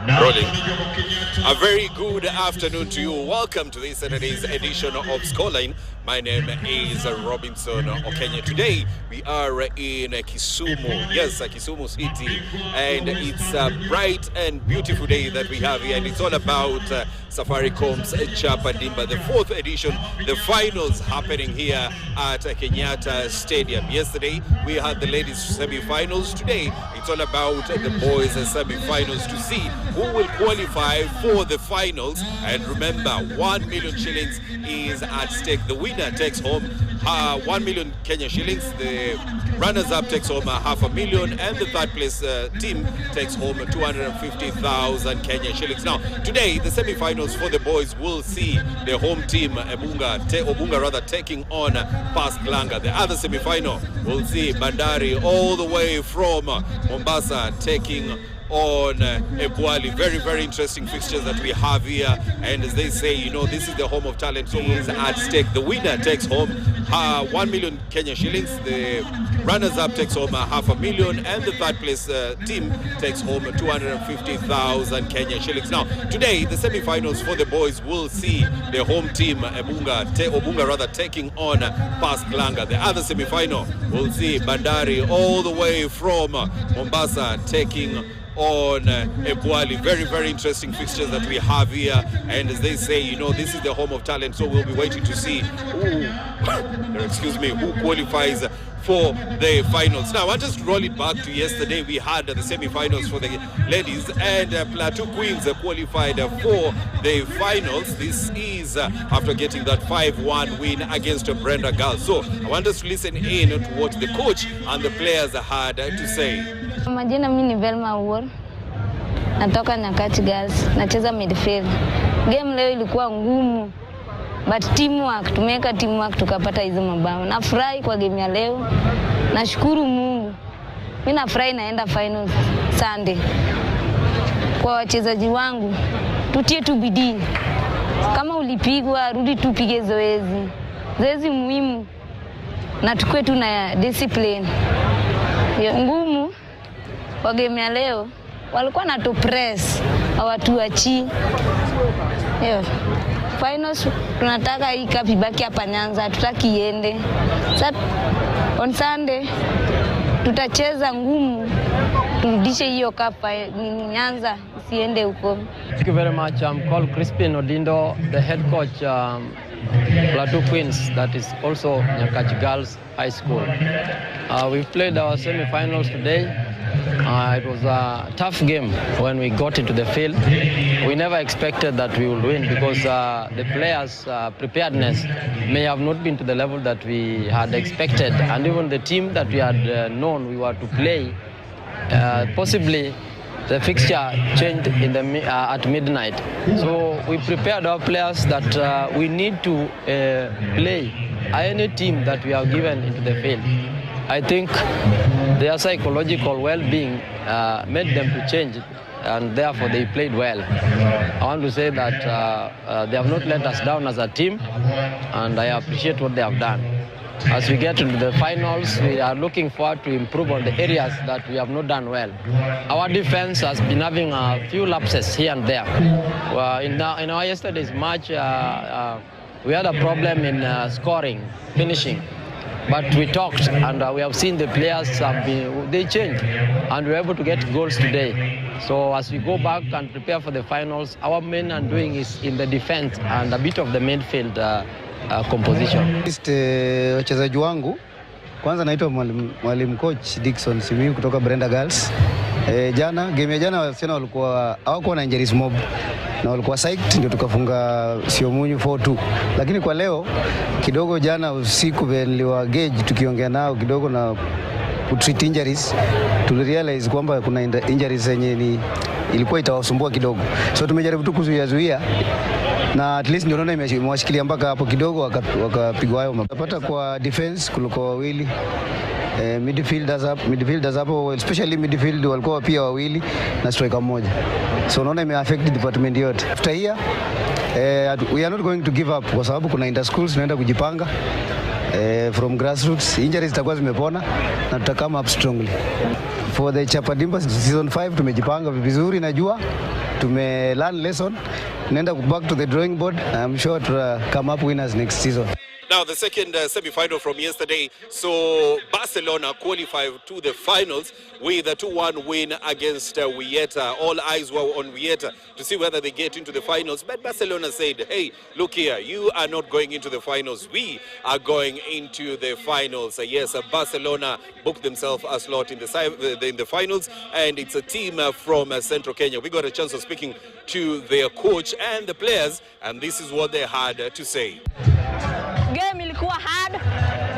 Rolling. A very good afternoon to you. Welcome to this Saturday's edition of Scoreline. My name is Robinson Okenya. Today we are in Kisumu. Yes, Kisumu City. And it's a bright and beautiful day that we have here. And it's all about Safaricom's Chapa Dimba, the 4th edition, the finals happening here at Kenyatta Stadium. Yesterday we had the ladies semifinals. Today it's all about the boys semifinals to see who will qualify for the finals. And remember, 1 million shillings is at stake. The winner takes home 1 million Kenya shillings. The runners-up takes home 500,000, and the third place team takes home 250,000 Kenya shillings. Now, today the semi-finals for the boys will see the home team Obunga taking on Barcelona. The other semi-final will see Bandari all the way from Mombasa taking on Ebuali. Very, very interesting fixtures that we have here. And as they say, you know, this is the home of talent, so is at stake. The winner takes home 1 million Kenya shillings. The runners-up takes home 500,000, and the third place team takes home 250,000 Kenya shillings. Now, today the semi-finals for the boys will see the home team Obunga taking on Barcelona. The other semi-final will see Bandari all the way from Mombasa taking on Ebuali. Very, very interesting fixtures that we have here. And as they say, you know, this is the home of talent, so we'll be waiting to see who qualifies for the finals. Now, I just roll it back to yesterday. We had the semi-finals for the ladies, and Plateau Queens qualified for the finals. This is after getting that 5-1 win against Brenda Girls. So I want us to listen in to what the coach and the players had to say. Majina mimi ni Velma Uor. Natoka Nyakati Girls, nacheza midfield. Game leo ilikuwa ngumu, but teamwork, tumeweka teamwork tukapata hizo mabao. Nafurahi kwa game ya leo. Nashukuru Mungu. Mimi nafurahi naenda finals Sunday. Kwa wachezaji wangu, tutie tu bidii. Kama ulipigwa, rudi tupige zoezi. Zoezi muhimu. Na tukue tu na discipline. Ngumu kwa game ya leo walikuwa na to press hawatuachi. Finals tunataka hii cup ibaki hapa Nyanza, tutaki iende. Sasa on Sunday tutacheza ngumu turudishe hiyo cup Nyanza isiende huko. Thank you very much. I'm called Crispin Odindo, the head coach Plateau Queens, that is also Nyakati Girls High School. We've played our semi-finals today. It was a tough game when we got into the field. We never expected that we would win because the players' preparedness may have not been to the level that we had expected, and even the team that we had known we were to play, possibly the fixture changed in the at midnight. So we prepared our players that we need to play any team that we are given into the field. I think their psychological well-being made them to change, and therefore they played well. I want to say that they have not let us down as a team, and I appreciate what they have done. As we get into the finals, we are looking forward to improve on the areas that we have not done well. Our defense has been having a few lapses here and there. In our yesterday's match, we had a problem in scoring, finishing. But we talked, and we have seen the players they changed, and we were able to get goals today. So as we go back and prepare for the finals, our main doing is in the defense and a bit of the midfield composition. Wachezaji wangu kwanza naitwa mwalimu coach Dickson Simiyu kutoka Brenda Girls. Game ya jana wasichana walikuwa hawakuwa na injuries mob na walikuwa psyched, ndio tukafunga Siomunyu 4-2. Lakini kwa leo kidogo jana usiku niliwa gauge tukiongea nao kidogo na treat injuries, tulirealize kwamba kuna injuries zenye ilikuwa itawasumbua kidogo. So tumejaribu tu kuzuia na at least ndio naona imewashikilia mpaka hapo kidogo wakapigwa hayo. Napata kwa defense kulikuwa wawili, midfielders hapo, especially midfield walikuwa pia wawili na striker mmoja. So naona imeaffect department yote. After here we are not going to give up kwa sababu kuna inter schools tunaenda kujipanga from grassroots. Injuries zitakuwa zimepona na tutakama up strongly. For the Chapa Dimba season 5 tumejipanga vizuri, najua learn lesson, nenda back to the drawing board. I'm sure to come up winners next season. Now, the second semi-final from yesterday, so Barcelona qualified to the finals with a 2-1 win against Wieta. All eyes were on Wieta to see whether they get into the finals. But Barcelona said, hey, look here, you are not going into the finals. We are going into the finals. Yes, Barcelona booked themselves a slot in the finals, and it's a team from Central Kenya. We got a chance of speaking to their coach and the players, and this is what they had to say. Game ilikuwa hard,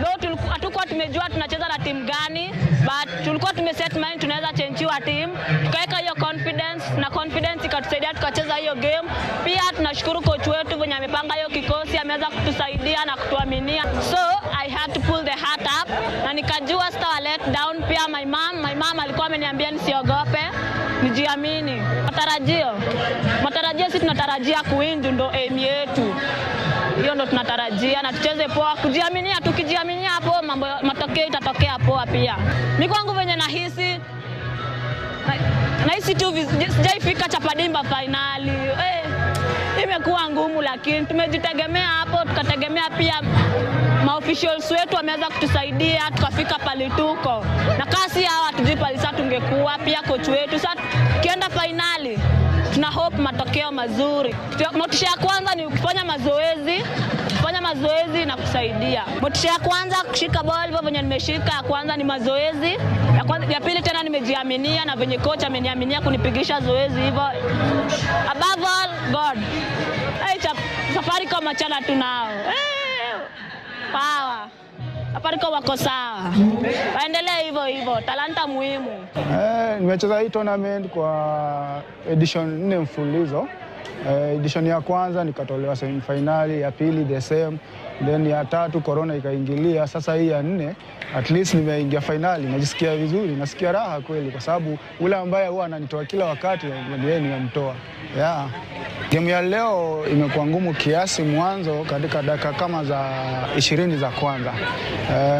though hatukuwa tumejua tunacheza na timu gani, but tulikuwa tumeset mind tunaweza change wa team, tukaweka hiyo confidence, na confidence ikatusaidia tukacheza hiyo game. Pia tunashukuru coach wetu mwenye amepanga hiyo kikosi, ameweza kutusaidia na kutuaminia. So I had to pull the heart up, na nikajua sitawa let down. Pia my mom alikuwa ameniambia nisiogope, nijiamini. Matarajio sisi tunatarajia kuwin, ndo aim yetu. Hiyo ndo tunatarajia, na tucheze poa, kujiaminia. Tukijiaminia hapo matokeo itatokea poa pia. Mimi kwangu venye nahisi tu sijaifika Chapa Dimba finali. Imekuwa ngumu, lakini tumejitegemea hapo, tukategemea pia maofficials wetu wameweza kutusaidia tukafika pale tuko. Na kasi hawa tujui pale sasa tungekuwa, pia coach wetu sasa kienda finali. Tuna hope matokeo mazuri. Motisha ya kwanza ni kufanya mazoezi na kusaidia. Motisha ya kwanza kushika ball hivyo venye nimeshika, ya kwanza ni mazoezi. Ya pili tena nimejiaminia, na venye coach ameniaminia kunipigisha zoezi hivyo. Above all, God. Safaricom achana tunao. Power. Safaricom wako sawa. Waendelee hivyo, talanta muhimu. Nimecheza hii tournament kwa edition 4 mfululizo. Edition ya kwanza nikatolewa semifinali, ya pili the same, then ya tatu corona ikaingilia. Sasa hii ya 4 at least nimeingia finali, najisikia vizuri, nasikia raha kweli, kwa sababu ule ambaye huwa ananitoa kila wakati ndiye nimemtoa. Yeah. Game ya leo imekuwa ngumu kiasi mwanzo katika dakika kama za 20 za kwanza.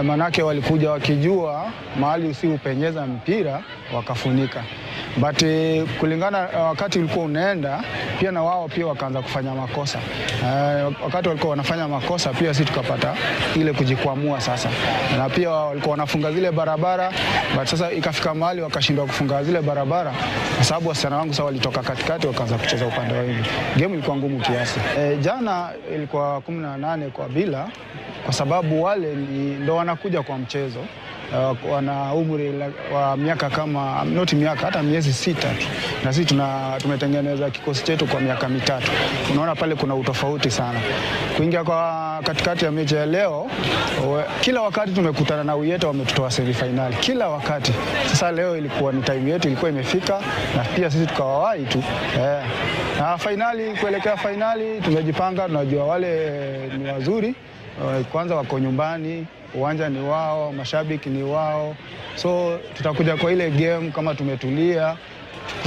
Manake walikuja wakijua mahali usiupenyeza mpira wakafunika. But kulingana wakati ulikuwa unaenda, pia na wao pia wakaanza kufanya makosa. Wakati walikuwa wanafanya makosa, pia sisi tukapata ile kujikwamua sasa. Na pia walikuwa wanafunga zile barabara, but sasa ikafika mahali wakashindwa kufunga zile barabara, kwa sababu wasichana wangu sasa walitoka katikati wakaanza kucheza upande wa hivi. Game ilikuwa ngumu kiasi. Jana ilikuwa 18 kwa bila, kwa sababu wale ndo wanakuja kwa mchezo. Wana umri wa miaka kama hata miezi 6 tu, na sisi tumetengeneza kikosi chetu kwa miaka 3. Unaona pale kuna utofauti sana kuingia kwa katikati ya mechi ya leo. Kila wakati tumekutana na Wieta, wametutoa semifinali kila wakati. Sasa leo ilikuwa ni time yetu, ilikuwa imefika, na pia sisi tukawawahi tu. Na finali, kuelekea finali tumejipanga, tunajua wale ni wazuri. Kwanza wako nyumbani, uwanja ni wao, mashabiki ni wao. So tutakuja kwa ile game kama tumetulia,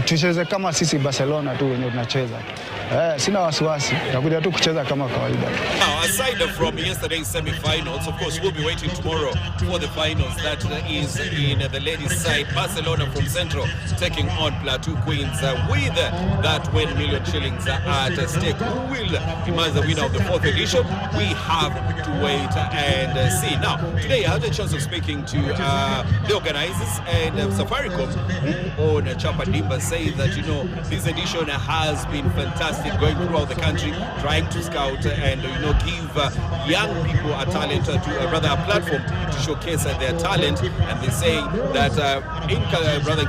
tucheze kama sisi Barcelona tu wenye tunacheza. Sina wasiwasi, tutakuja tu kucheza kama kawaida. Now, aside from yesterday's semi-finals, of course, we'll be waiting tomorrow for the finals. That is in the ladies' side, Barcelona from Central taking on Plateau Queens with that 1 million shillings at stake. Who will emerge the winner of the 4th edition? We have to wait and see. Now, today I had a chance of speaking to the organizers, and Safaricom, who own Chapa Dimba, say that, this edition has been fantastic, going throughout the country, trying to scout and give young people a talent, a platform to showcase their talent. And they say that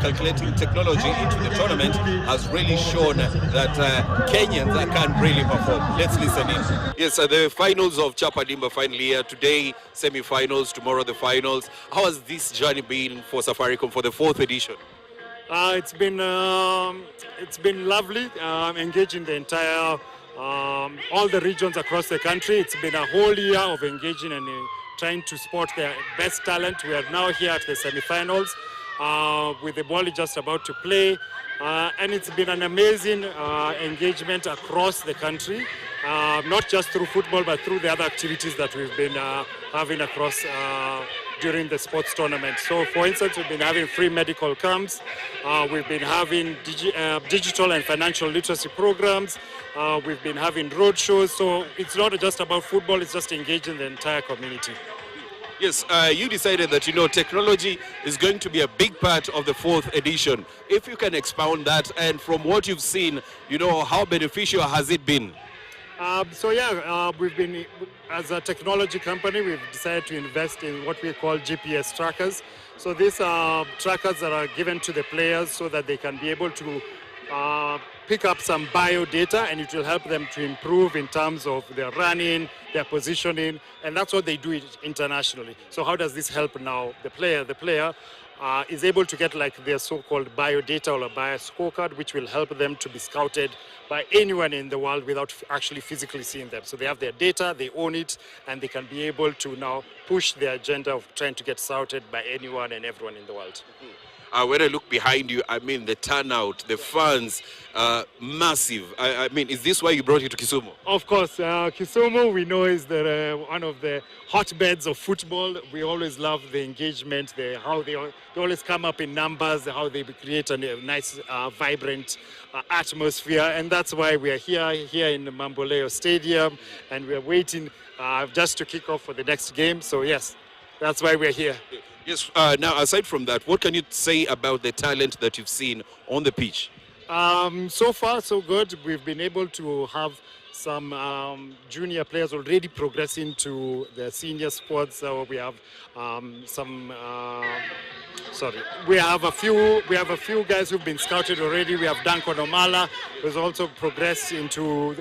calculating technology into the tournament has really shown that Kenyans can really perform. Let's listen in. Yes, the finals of Chapa Dimba finally here today, semi-finals, tomorrow the finals. How has this journey been for Safaricom for the 4th edition? It's been lovely, engaging the entire, all the regions across the country. It's been a whole year of engaging and trying to spot their best talent. We are now here at the semifinals with the ball just about to play. And it's been an amazing engagement across the country. not just through football, but through the other activities that we've been having across during the sports tournament. So, for instance, we've been having free medical camps, we've been having digital and financial literacy programs, we've been having road shows. So it's not just about football, it's just engaging the entire community. Yes, you decided that, technology is going to be a big part of the 4th edition. If you can expound that, and from what you've seen, how beneficial has it been? We've been, as a technology company, we've decided to invest in what we call GPS trackers. So these are trackers that are given to the players so that they can be able to pick up some bio data, and it will help them to improve in terms of their running, their positioning, and that's what they do internationally. So how does this help now the player? The player is able to get like their so-called bio data or a bio scorecard, which will help them to be scouted by anyone in the world without actually physically seeing them. So they have their data, they own it, and they can be able to now push their agenda of trying to get scouted by anyone and everyone in the world. When I look behind you, I mean, the turnout, the fans, massive. I mean, is this why you brought it to Kisumu? Of course. Kisumu, we know, is one of the hotbeds of football. We always love the engagement, how they always come up in numbers, how they create a nice, vibrant atmosphere. And that's why we are here in the Mamboleo Stadium, and we are waiting just to kick off for the next game. So, yes, that's why we're here. Yes, now aside from that, what can you say about the talent that you've seen on the pitch? So far, so good. We've been able to have some junior players already progressing to the senior squad. So we have we have a few guys who've been scouted already. We have Danko Nomala, who's also progressed into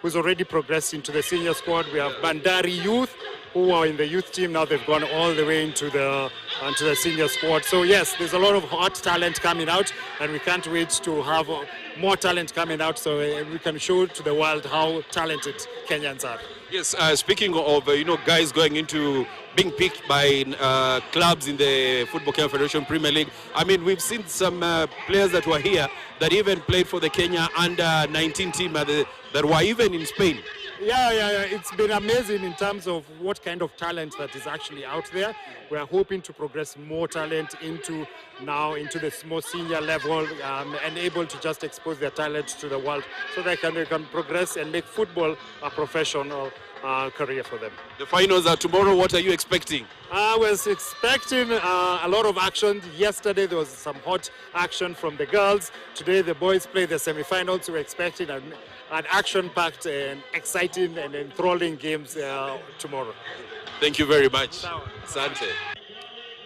who's already progressed into the senior squad. We have Bandari Youth, who are in the youth team. Now they've gone all the way into the senior squad. So yes, there's a lot of hot talent coming out, and we can't wait to have more talent coming out so we can show to the world how talented Kenyans are. Yes, speaking of guys going into being picked by clubs in the Football Confederation Premier League, I mean, we've seen some players that were here that even played for the Kenya under-19 team that were even in Spain. Yeah. It's been amazing in terms of what kind of talent that is actually out there. We are hoping to progress more talent into the more senior level and able to just expose their talent to the world so they can progress and make football a professional career for them. The finals are tomorrow. What are you expecting? I was expecting a lot of action. Yesterday there was some hot action from the girls. Today the boys play the semifinals. We're expecting an action-packed and exciting and enthralling games tomorrow. Thank you very much. Asante.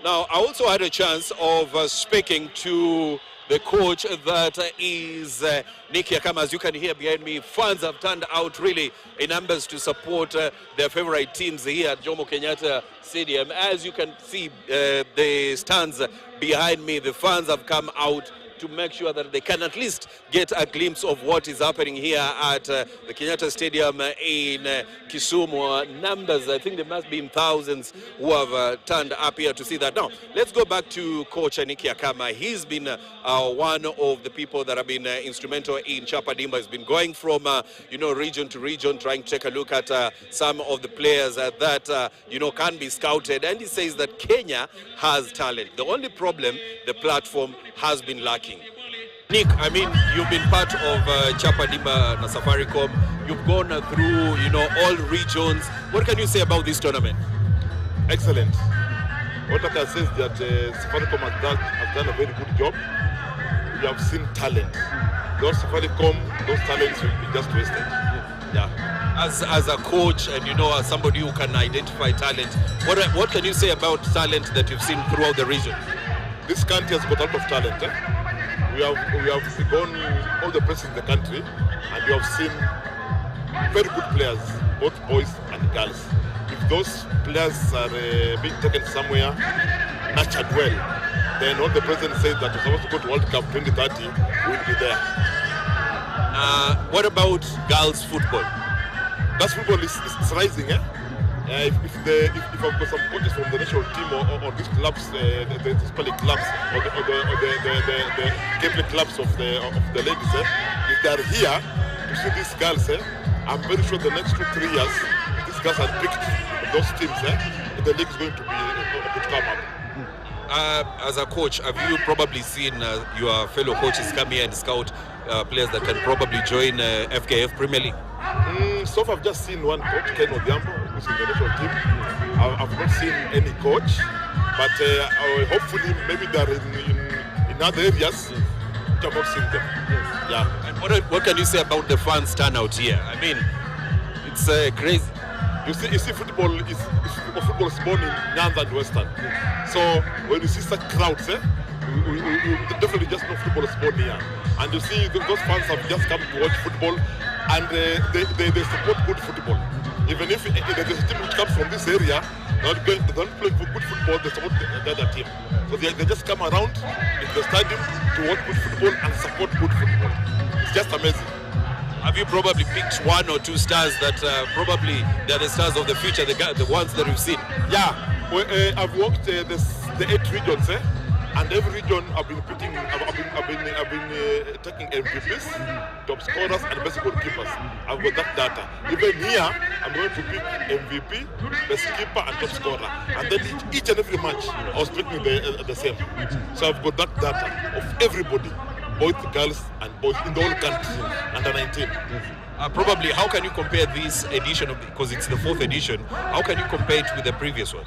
Now, I also had a chance of speaking to the coach that is Nick Yakama. As you can hear behind me, fans have turned out really in numbers to support their favorite teams here at Jomo Kenyatta Stadium. As you can see, the stands behind me, the fans have come out to make sure that they can at least get a glimpse of what is happening here at the Kenyatta Stadium in Kisumu. Numbers, I think there must be in thousands who have turned up here to see that. Now, let's go back to Coach Niki Akama. He's been one of the people that have been instrumental in Chapa Dimba. He's been going from, region to region, trying to take a look at some of the players that, can be scouted. And he says that Kenya has talent. The only problem, the platform has been lacking. Nick, I mean, you've been part of Chapa Dimba na Safaricom. You've gone through, all regions. What can you say about this tournament? Excellent. What I can say is that Safaricom has done a very good job. We have seen talent. Those Safaricom, those talents will be just wasted. Yeah. As a coach and as somebody who can identify talent, what can you say about talent that you've seen throughout the region? This country has got a lot of talent. We have gone all the places in the country, and we have seen very good players, both boys and girls. If those players are being taken somewhere, nurtured well, then what the president says that we're supposed to go to World Cup 2030, we'll be there. What about girls football? Girls football is rising. If I've got some coaches from the national team or these clubs, the Spanish clubs or the gameplay clubs of the ladies, if they are here to you see these girls, I'm very sure the next 2-3 years, these girls are picked those teams, the league is going to come up. As a coach, have you probably seen your fellow coaches come here and scout players that can probably join FKF Premier League? So far, I've just seen one coach, Ken Odhiambo, who's in the national team. I've not seen any coach, but hopefully maybe they're in other areas. I've not seen them. Yeah. And what can you say about the fans turnout here? I mean, it's crazy. You see, football is born in Nyanza and Western. So when you see such crowds, we definitely just know football is born here. And you see those fans have just come to watch football, and they support good football. Even if there's a team which comes from this area, they're not playing for good football, they support the other team. So they just come around in the stadium to watch good football and support good football. It's just amazing. Have you probably picked one or two stars that probably they're the stars of the future, the ones that we've seen? Yeah, I've worked the 8 regions, and every region I've been taking MVPs, top scorers, and best goalkeepers. I've got that data. Even here, I'm going to pick MVP, best keeper, and top scorer. And then each and every match, I was picking the same. So I've got that data of everybody, both girls and boys in the whole country, under 19. Probably, how can you compare this edition, because it's the 4th edition, how can you compare it with the previous one?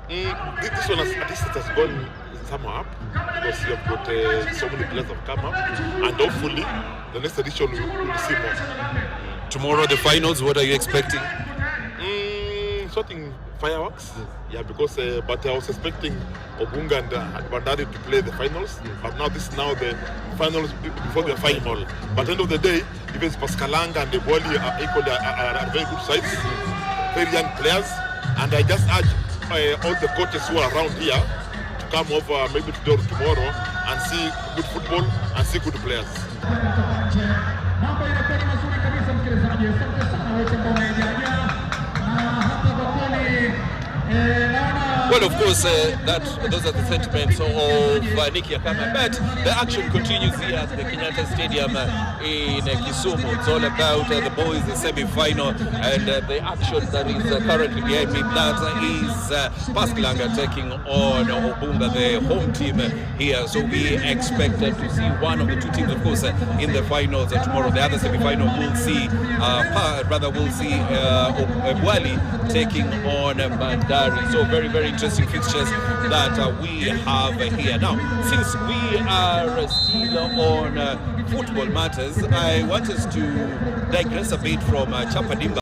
This one has gone somewhere up, because you have got so many players have come up, and hopefully the next edition we'll see more. Tomorrow, the finals, what are you expecting? Sorting fireworks, because but I was expecting Obunga and Bandari to play the finals, but now this is now the finals before the final. But at the end of the day, even Pascalanga and Eboli are very good sides, very young players, and I just urge all the coaches who are around here to come over maybe today or tomorrow and see good football and see good players. Well, of course, those are the sentiments of Nicky Akama, but the action continues here at the Kenyatta Stadium in Kisumu. It's all about the boys, the semi-final, and the action that is currently behind me, that is Pascalanga taking on Obunga, the home team here. So we expected to see one of the two teams, of course, in the finals tomorrow. The other semi-final we'll see, Ebwali taking on Bandari. So very, very interesting fixtures that we have here. Now, since we are still on football matters, I want us to digress a bit from Chapa Dimba.